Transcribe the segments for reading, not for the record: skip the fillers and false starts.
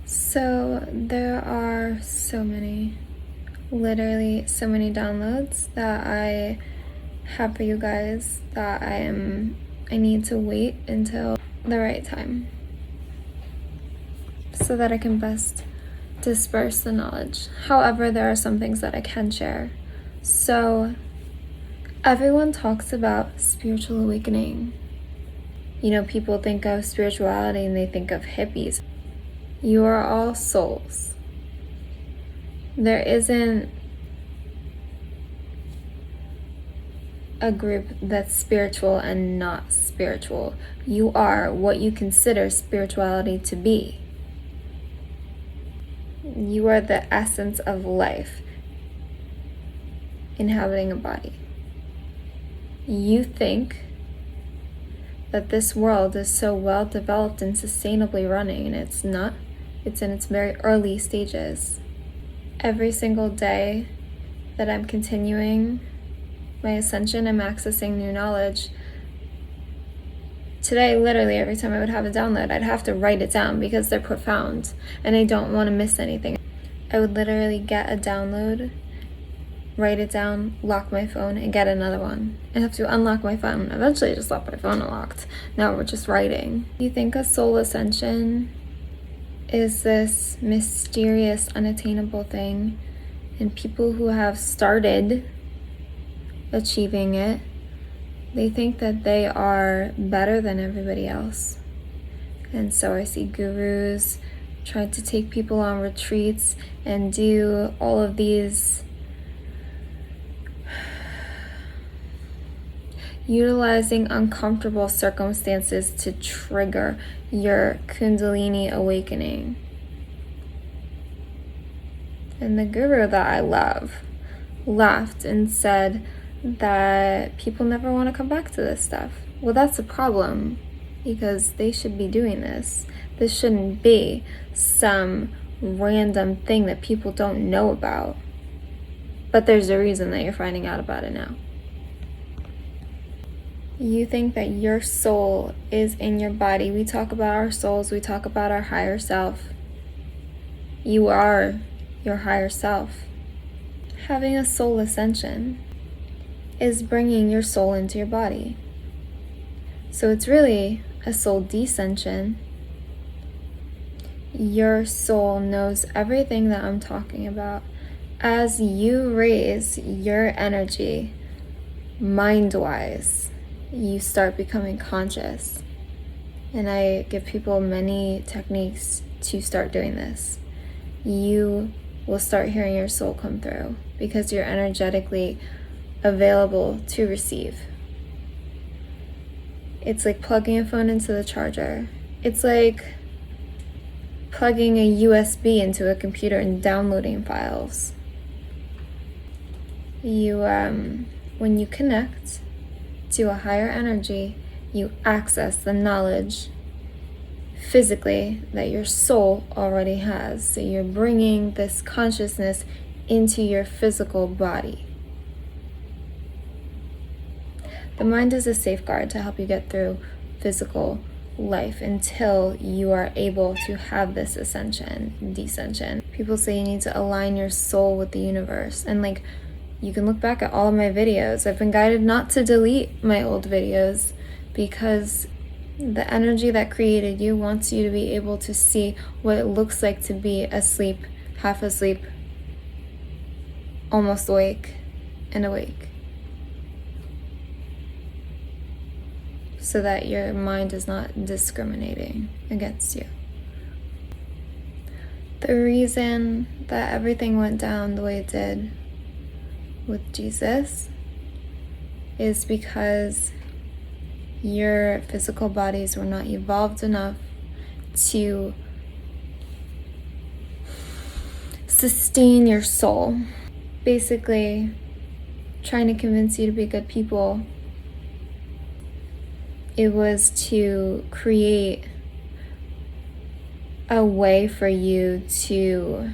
So there are literally so many downloads that I have for you guys that I need to wait until the right time so that I can best disperse the knowledge. However, there are some things that I can share. So everyone talks about spiritual awakening. You know, people think of spirituality and they think of hippies. You are all souls. There isn't a group that's spiritual and not spiritual. You are what you consider spirituality to be. You are the essence of life inhabiting a body. You think that this world is so well developed and sustainably running, and it's not. It's in its very early stages. Every single day that I'm continuing my ascension, I'm accessing new knowledge. Today, literally every time I would have a download, I'd have to write it down because they're profound and I don't want to miss anything. I would literally get a download, write it down, lock my phone, and get another one. I have to unlock my phone. Eventually I just left my phone unlocked. Now we're just writing. You think a soul ascension is this mysterious, unattainable thing, and people who have started achieving it, they think that they are better than everybody else. And so I see gurus try to take people on retreats and do all of these utilizing uncomfortable circumstances to trigger your Kundalini awakening. And the guru that I love laughed and said that people never want to come back to this stuff. Well, that's a problem, because they should be doing this. This shouldn't be some random thing that people don't know about. But there's a reason that you're finding out about it now. You think that your soul is in your body. We talk about our souls, we talk about our higher self. You are your higher self. Having a soul ascension is bringing your soul into your body. So it's really a soul descension. Your soul knows everything that I'm talking about. As you raise your energy mind-wise, you start becoming conscious. And I give people many techniques to start doing this. You will start hearing your soul come through because you're energetically available to receive. It's like plugging a phone into the charger. It's like plugging a USB into a computer and downloading files. When you connect to a higher energy, you access the knowledge physically that your soul already has. So you're bringing this consciousness into your physical body. The mind is a safeguard to help you get through physical life until you are able to have this ascension, descension. People say you need to align your soul with the universe, and you can look back at all of my videos. I've been guided not to delete my old videos because the energy that created you wants you to be able to see what it looks like to be asleep, half asleep, almost awake, and awake. So that your mind is not discriminating against you. The reason that everything went down the way it did with Jesus is because your physical bodies were not evolved enough to sustain your soul. Basically, trying to convince you to be good people. It was to create a way for you to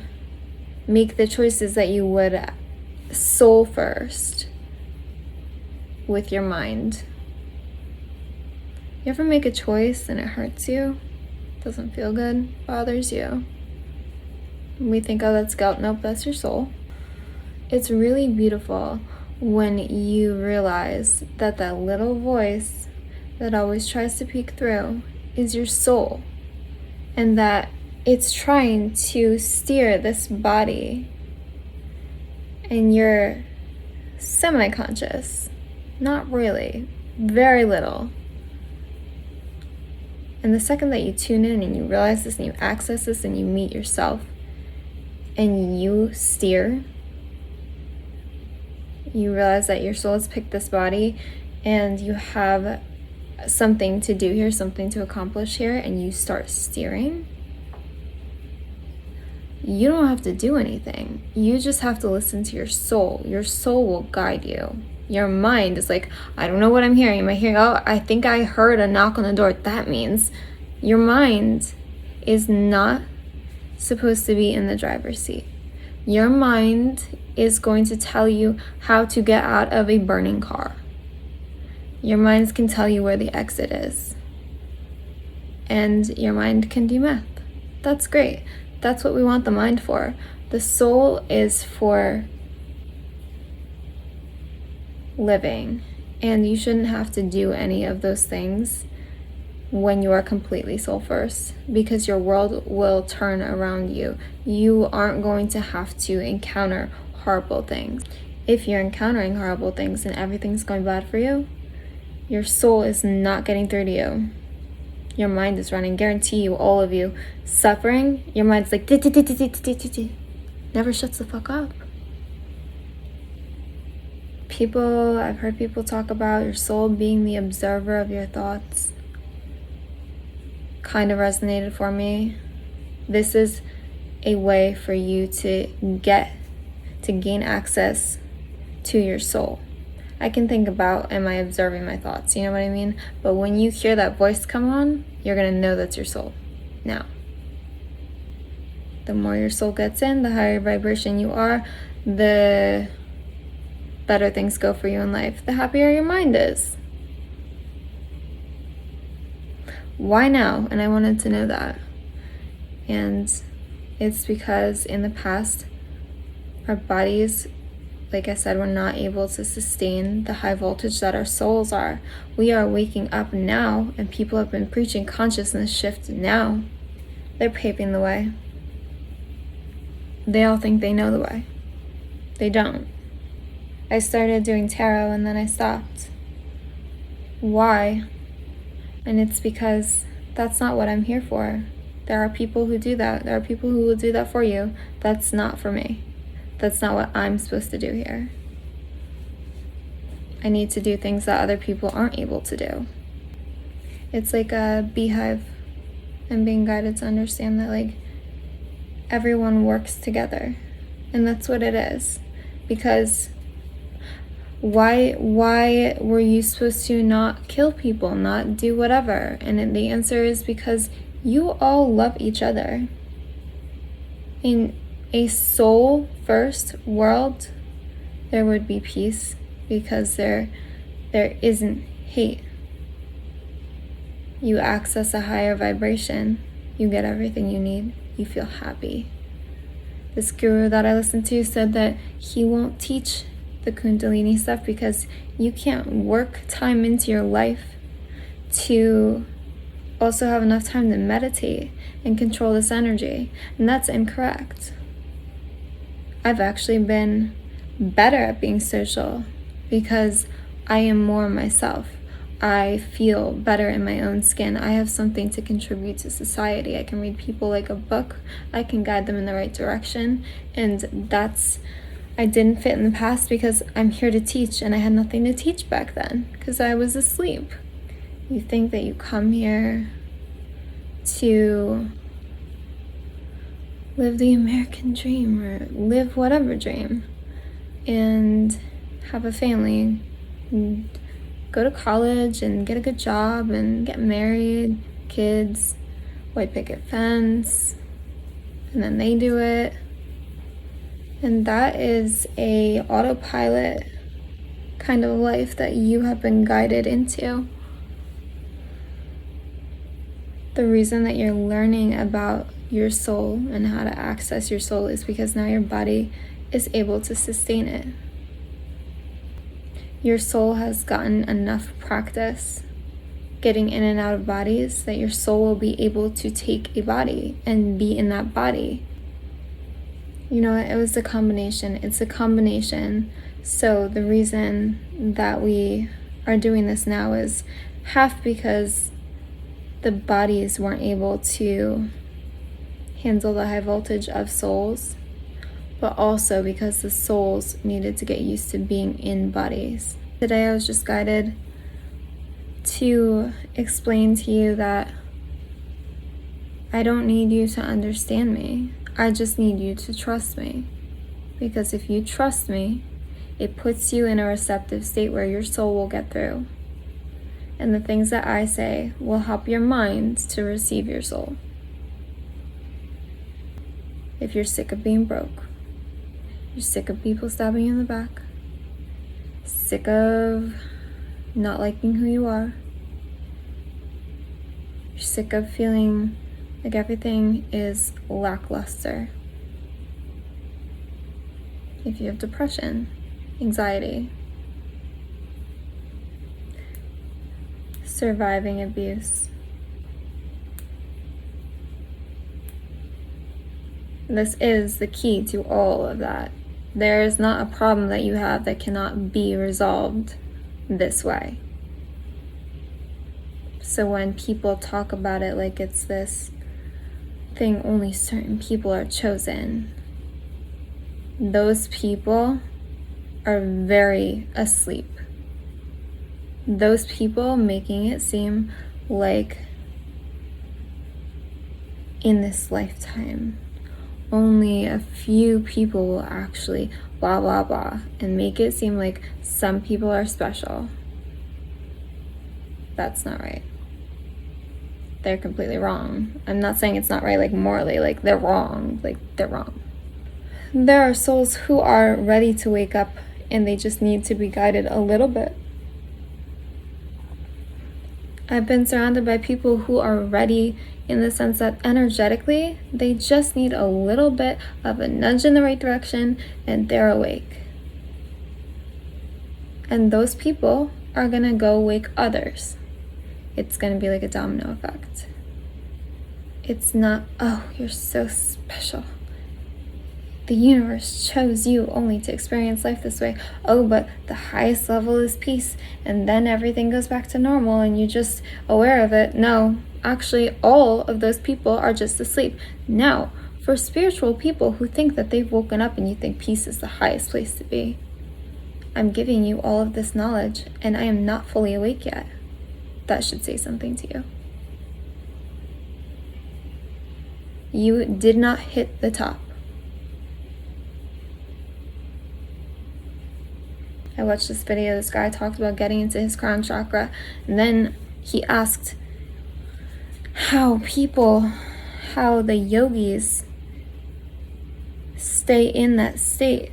make the choices that you would soul first with your mind. You ever make a choice and it hurts you? Doesn't feel good? Bothers you? We think, oh, that's guilt. Nope, that's your soul. It's really beautiful when you realize that that little voice that always tries to peek through is your soul, and that it's trying to steer this body, and you're semi-conscious, not really, very little. And the second that you tune in and you realize this and you access this and you meet yourself and you steer, you realize that your soul has picked this body and you have something to do here, something to accomplish here, and you start steering. You don't have to do anything. You just have to listen to your soul. Your soul will guide you. Your mind is like, I don't know what I'm hearing. Am I hearing, oh, I think I heard a knock on the door. That means your mind is not supposed to be in the driver's seat. Your mind is going to tell you how to get out of a burning car. Your mind can tell you where the exit is. And your mind can do math. That's great. That's what we want the mind for. The soul is for living. And you shouldn't have to do any of those things when you are completely soul first, because your world will turn around you. You aren't going to have to encounter horrible things. If you're encountering horrible things and everything's going bad for you, your soul is not getting through to you. Your mind is running. Guarantee you, all of you suffering, your mind's like, never shuts the fuck up. I've heard people talk about your soul being the observer of your thoughts. Kind of resonated for me. This is a way for you to gain access to your soul. I can think about, am I observing my thoughts? You know what I mean? But when you hear that voice come on, you're going to know that's your soul. Now, the more your soul gets in, the higher vibration you are, the better things go for you in life, the happier your mind is. Why now? And I wanted to know that. And it's because in the past, our bodies, like I said, we're not able to sustain the high voltage that our souls are. We are waking up now, and people have been preaching consciousness shift now. They're paving the way. They all think they know the way. They don't. I started doing tarot and then I stopped. Why? And it's because that's not what I'm here for. There are people who do that. There are people who will do that for you. That's not for me. That's not what I'm supposed to do here. I need to do things that other people aren't able to do. It's like a beehive, and being guided to understand that, like, everyone works together. And that's what it is. Because why were you supposed to not kill people, not do whatever? And the answer is because you all love each other. In a soul first world, there would be peace, because there isn't hate. You access a higher vibration, you get everything you need, you feel happy. This guru that I listened to said that he won't teach the Kundalini stuff because you can't work time into your life to also have enough time to meditate and control this energy. And that's incorrect. I've actually been better at being social because I am more myself. I feel better in my own skin. I have something to contribute to society. I can read people like a book. I can guide them in the right direction. And I didn't fit in the past because I'm here to teach, and I had nothing to teach back then because I was asleep. You think that you come here to live the American dream or live whatever dream and have a family, and go to college and get a good job and get married, kids, white picket fence, and then they do it. And that is a autopilot kind of life that you have been guided into. The reason that you're learning about your soul and how to access your soul is because now your body is able to sustain it. Your soul has gotten enough practice getting in and out of bodies that your soul will be able to take a body and be in that body. You know, it was a combination. It's a combination. So the reason that we are doing this now is half because the bodies weren't able to handle the high voltage of souls, but also because the souls needed to get used to being in bodies. Today I was just guided to explain to you that I don't need you to understand me. I just need you to trust me. Because if you trust me, it puts you in a receptive state where your soul will get through. And the things that I say will help your mind to receive your soul. If you're sick of being broke, you're sick of people stabbing you in the back, sick of not liking who you are, you're sick of feeling like everything is lackluster. If you have depression, anxiety, surviving abuse, this is the key to all of that. There is not a problem that you have that cannot be resolved this way. So when people talk about it like it's this thing only certain people are chosen, those people are very asleep. Those people making it seem like in this lifetime, only a few people will actually blah blah blah and make it seem like some people are special. That's not right. They're completely wrong. I'm not saying it's not right, like morally, like they're wrong, like they're wrong. There are souls who are ready to wake up and they just need to be guided a little bit. I've been surrounded by people who are ready in the sense that energetically, they just need a little bit of a nudge in the right direction and they're awake. And those people are gonna go wake others. It's gonna be like a domino effect. It's not, oh, you're so special. The universe chose you only to experience life this way. Oh, but the highest level is peace, and then everything goes back to normal and you're just aware of it. No, actually, all of those people are just asleep. Now, for spiritual people who think that they've woken up and you think peace is the highest place to be, I'm giving you all of this knowledge, and I am not fully awake yet. That should say something to you. You did not hit the top. I watched this video, this guy talked about getting into his crown chakra, and then he asked how the yogis stay in that state.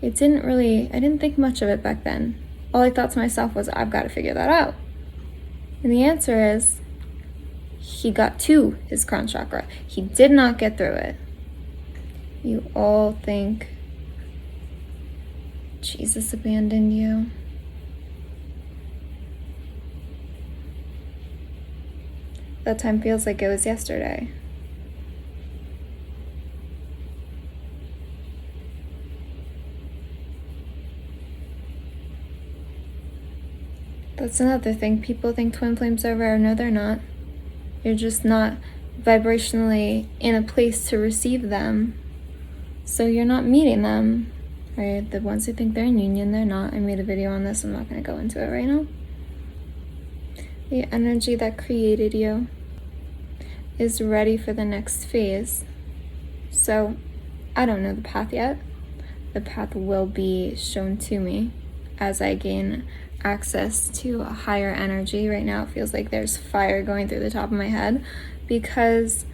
I didn't think much of it back then. All I thought to myself was, I've got to figure that out. And the answer is, he got to his crown chakra. He did not get through it. You all think Jesus abandoned you. That time feels like it was yesterday. That's another thing. People think twin flames are rare. No, they're not. You're just not vibrationally in a place to receive them. So you're not meeting them. Right? The ones who think they're in union, they're not. I made a video on this. I'm not going to go into it right now. The energy that created you is ready for the next phase. So I don't know the path yet. The path will be shown to me as I gain access to a higher energy. Right now it feels like there's fire going through the top of my head because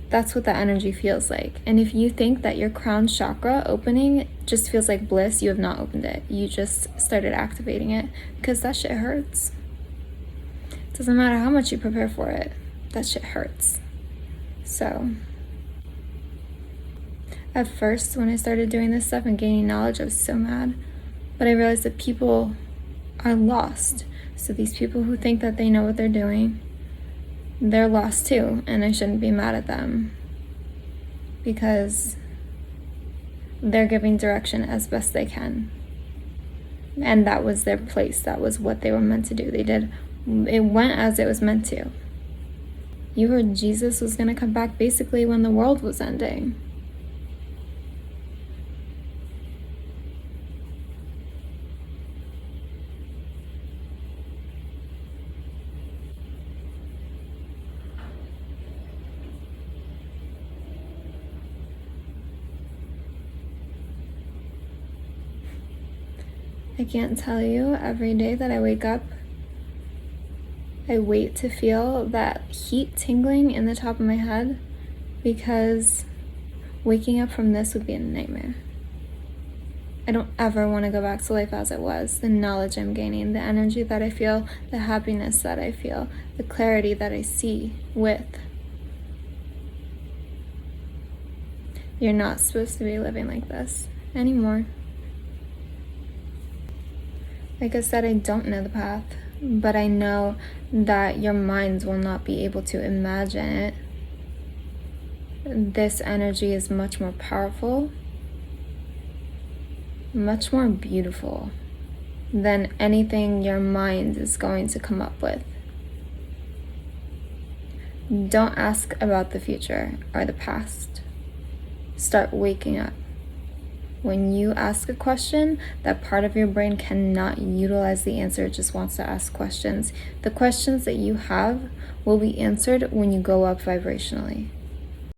that's what that energy feels like. And if you think that your crown chakra opening just feels like bliss, you have not opened it. You just started activating it because that shit hurts. It doesn't matter how much you prepare for it. that shit hurts. So at first, when I started doing this stuff and gaining knowledge, I was so mad. But I realized that people are lost. So these people who think that they know what they're doing, they're lost too, and I shouldn't be mad at them because they're giving direction as best they can. And that was their place. That was what they were meant to do. It went as it was meant to. You heard Jesus was going to come back basically when the world was ending. I can't tell you, every day that I wake up, I wait to feel that heat tingling in the top of my head, because waking up from this would be a nightmare. I don't ever want to go back to life as it was. The knowledge I'm gaining, the energy that I feel, the happiness that I feel, the clarity that I see with. You're not supposed to be living like this anymore. Like I said, I don't know the path, but I know that your minds will not be able to imagine it. This energy is much more powerful, much more beautiful than anything your mind is going to come up with. Don't ask about the future or the past. Start waking up. When you ask a question, that part of your brain cannot utilize the answer. It just wants to ask questions. The questions that you have will be answered when you go up vibrationally.